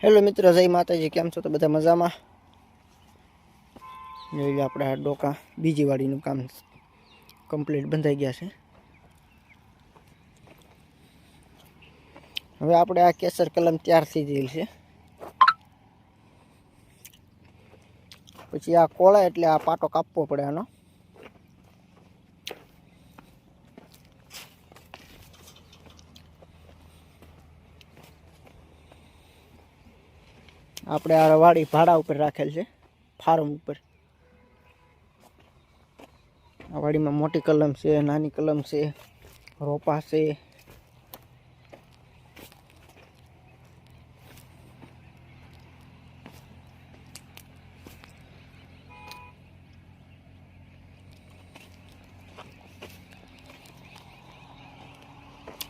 Hello મિત્રો, જય માતાજી। કેમ છો? તો બધા મજામાં? જોઈ લો, આપણે આ ડોકા બીજી વાડીનું કામ કમ્પ્લીટ બંધાઈ ગયા છે। હવે આપણે આ કેસર કલમ તૈયાર થઈ ગયેલ છે। પછી આ કોળા એટલે આ પાટો કાપવો પડે આનો। આપણે આ વાડી ભાડા ઉપર રાખેલ છે, ફાર્મ ઉપર। આ વાડીમાં મોટી કલમ છે, નાની કલમ છે, રોપા છે।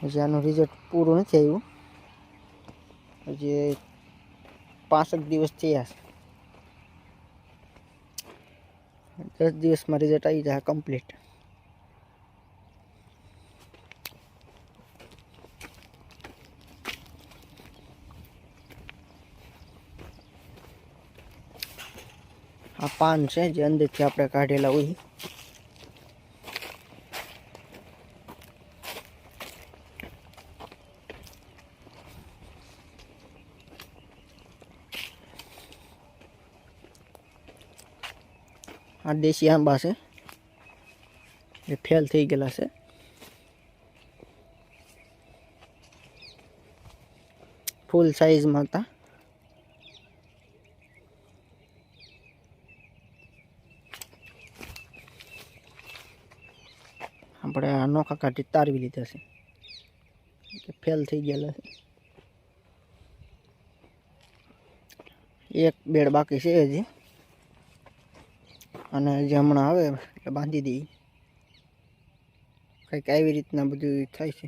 હજી આનું રિઝલ્ટ પૂરું નથી આવ્યું, હજી 65 દિવસ થયા છે। 10 દિવસમાં રિઝલ્ટ આવી જાય કમ્પ્લીટ। આ પાન છે જે અંદરથી આપણે કાઢેલા હોય। આ દેશી આંબા છે, એ ફેલ થઈ ગયેલા છે। ફૂલ સાઈઝમાં હતા। આપણે આ નોખા કાઢી તારવી લીધા છે, ફેલ થઈ ગયેલા છે। એક બેડ બાકી છે હજી, અને હજી હમણાં આવે એટલે બાંધી દઈએ। કંઈક આવી રીતના બધું થાય છે।